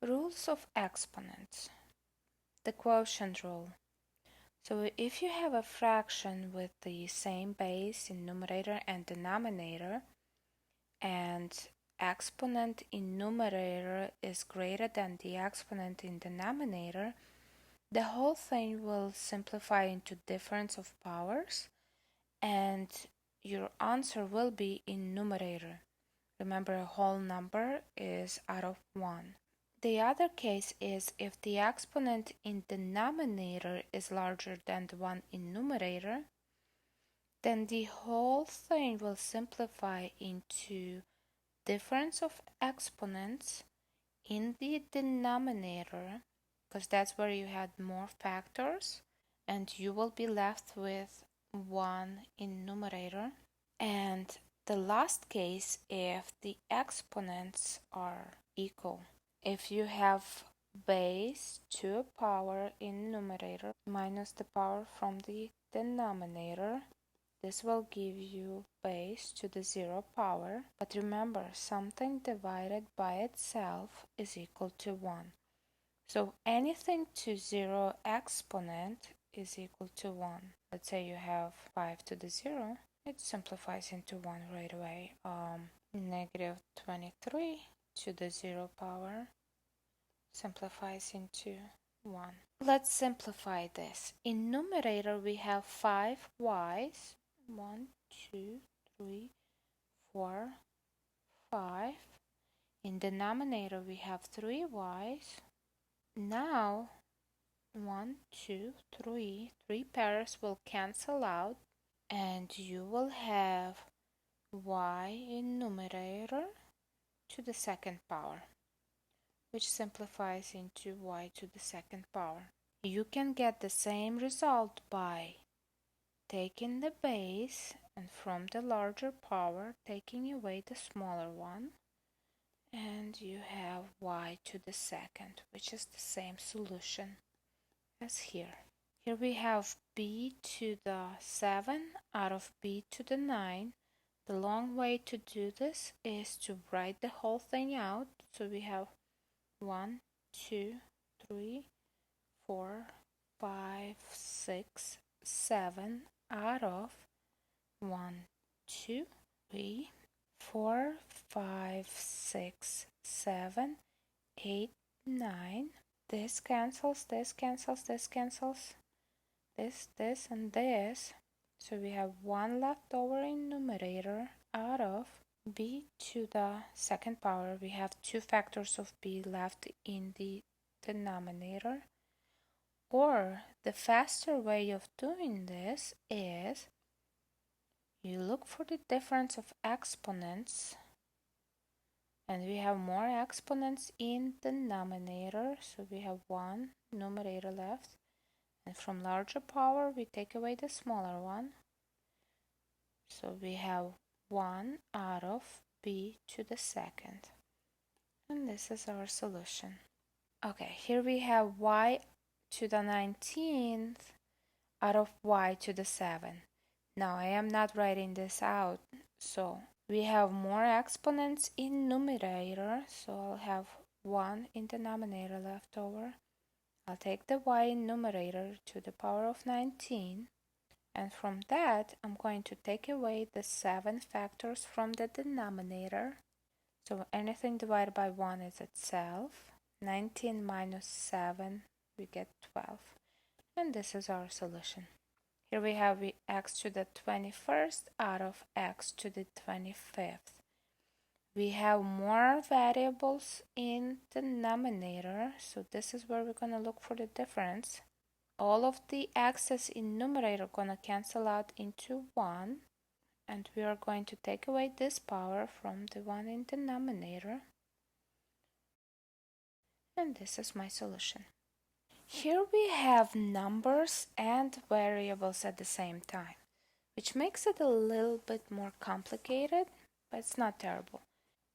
Rules of exponents. The quotient rule. So if you have a fraction with the same base in numerator and denominator, and exponent in numerator is greater than the exponent in denominator, the whole thing will simplify into difference of powers, and your answer will be in numerator. Remember, a whole number is out of 1. The other case is if the exponent in denominator is larger than the one in numerator, then the whole thing will simplify into difference of exponents in the denominator, because that's where you had more factors, and you will be left with 1 in numerator. And the last case, if the exponents are equal. If you have base to a power in numerator minus the power from the denominator, this will give you base to the 0 power. But remember, something divided by itself is equal to 1. So anything to 0 exponent is equal to 1. Let's say you have 5 to the 0. It simplifies into 1 right away. Negative 23 to the 0 power simplifies into 1. Let's simplify this. In numerator, we have 5 y's. 1, 2, 3, 4, 5. In denominator, we have 3 y's. Now, 1, 2, 3 pairs will cancel out, and you will have y in numerator to the second power, which simplifies into y to the second power. You can get the same result by taking the base and from the larger power taking away the smaller one, and you have y to the second, which is the same solution as here. Here we have b to the 7 out of b to the 9. The long way to do this is to write the whole thing out. So we have 1, 2, 3, 4, 5, 6, 7 out of 1, 2, 3, 4, 5, 6, 7, 8, 9. This cancels, this cancels, this cancels, this, and this. So we have 1 left over in numerator out of b to the second power. We have 2 factors of b left in the denominator. Or the faster way of doing this is you look for the difference of exponents, and we have more exponents in denominator, so we have 1 numerator left. And from larger power, we take away the smaller one. So we have 1 out of b to the second. And this is our solution. Okay, here we have y to the 19th out of y to the 7. Now I am not writing this out. So we have more exponents in numerator. So I'll have 1 in denominator left over. I'll take the y in numerator to the power of 19, and from that I'm going to take away the 7 factors from the denominator. So anything divided by 1 is itself. 19 minus 7, we get 12. And this is our solution. Here we have x to the 21st out of x to the 25th. We have more variables in the denominator, so this is where we're going to look for the difference. All of the x's in numerator are going to cancel out into 1, and we are going to take away this power from the one in the denominator. And this is my solution. Here we have numbers and variables at the same time, which makes it a little bit more complicated, but it's not terrible.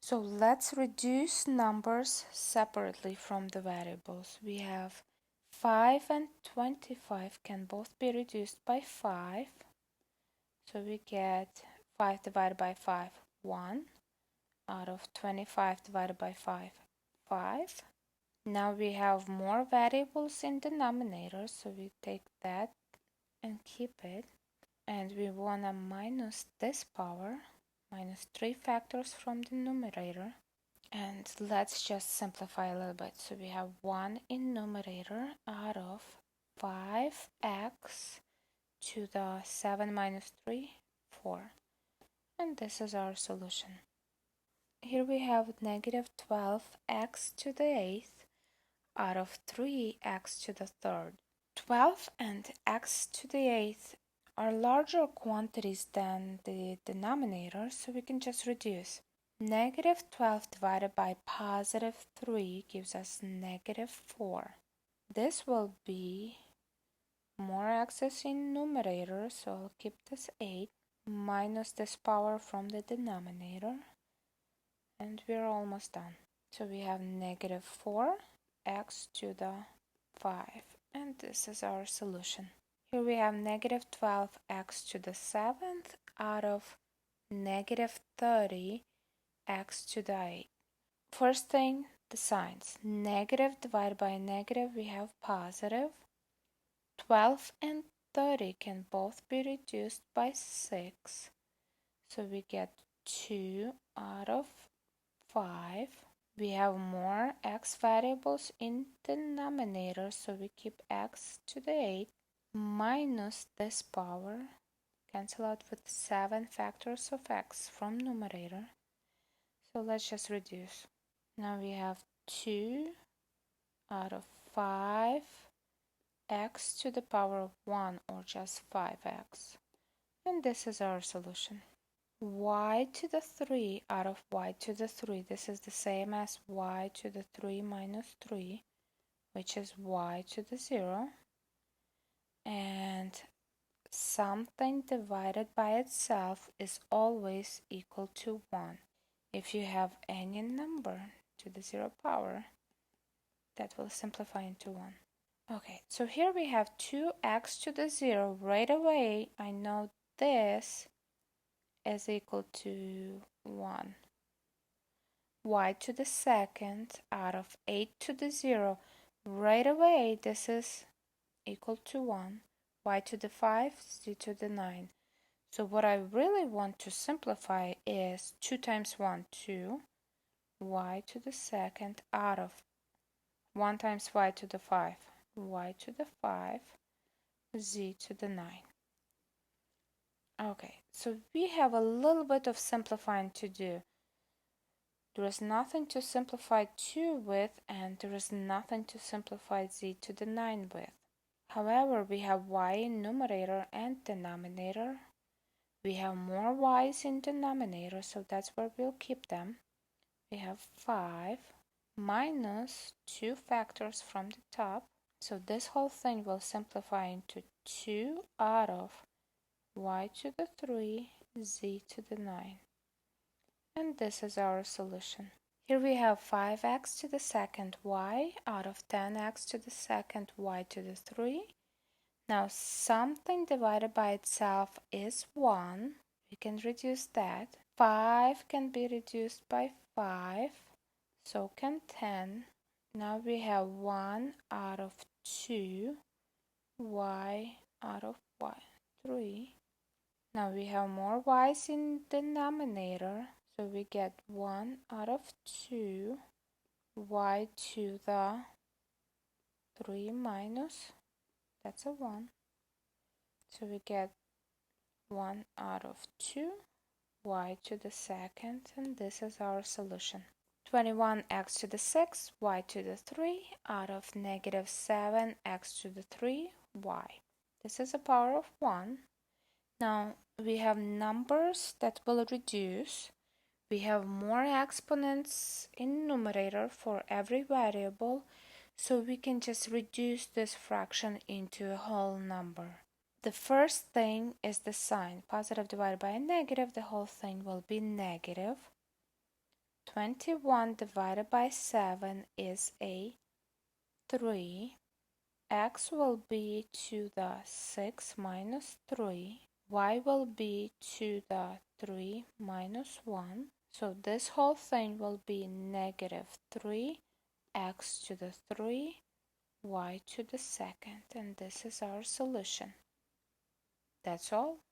So let's reduce numbers separately from the variables. We have 5 and 25 can both be reduced by 5. So we get 5 divided by 5, 1, out of 25 divided by 5, 5. Now we have more variables in denominator, so we take that and keep it. And we want to minus this power, minus 3 factors from the numerator. And let's just simplify a little bit. So we have 1 in numerator out of 5x to the 7 minus 3, 4. And this is our solution. Here we have negative 12x to the 8th out of 3x to the 3rd. 12 and x to the 8th are larger quantities than the denominator, so we can just reduce. Negative 12 divided by positive 3 gives us negative 4. This will be more x's in numerator, so I'll keep this 8 minus this power from the denominator, and we're almost done. So we have negative 4x to the 5, and this is our solution. Here we have negative 12x to the 7th out of negative 30x to the 8th. First thing, the signs. Negative divided by negative, we have positive. 12 and 30 can both be reduced by 6. So we get 2 out of 5. We have more x variables in denominator, so we keep x to the 8 minus this power. Cancel out with 7 factors of x from numerator. So let's just reduce. Now we have 2 out of 5 x to the power of 1, or just 5x. And this is our solution. Y to the 3 out of y to the 3. This is the same as y to the 3 minus 3, which is y to the 0. And something divided by itself is always equal to 1. If you have any number to the 0 power, that will simplify into 1. Okay, so here we have 2x to the 0. Right away, I know this is equal to 1. Y to the 2nd out of 8 to the 0. Right away, this is equal to 1. Y to the 5, Z to the 9. So what I really want to simplify is 2 times 1, 2. Y to the 2nd out of 1 times y to the 5. Y to the 5, Z to the 9. Okay, so we have a little bit of simplifying to do. There is nothing to simplify 2 with, and there is nothing to simplify z to the 9 with. However, we have y in numerator and denominator. We have more y's in denominator, so that's where we'll keep them. We have 5 minus 2 factors from the top. So this whole thing will simplify into 2 out of y to the 3, z to the 9. And this is our solution. Here we have 5x to the 2nd y out of 10x to the 2nd y to the 3. Now something divided by itself is 1. We can reduce that. 5 can be reduced by 5. So can 10. Now we have 1 out of 2 y out of y 3. Now we have more y's in denominator, so we get 1 out of 2 y to the 3 minus, that's a 1. So we get 1 out of 2 y to the 2nd, and this is our solution. 21x to the 6 y to the 3 out of negative 7x to the 3 y. This is a power of 1. Now we have numbers that will reduce. We have more exponents in numerator for every variable, so we can just reduce this fraction into a whole number. The first thing is the sign. Positive divided by a negative, the whole thing will be negative. 21 divided by 7 is a 3. X will be to the 6 minus 3. Y will be to the 3 minus 1. So this whole thing will be negative 3 x to the 3, y to the second, and this is our solution. That's all.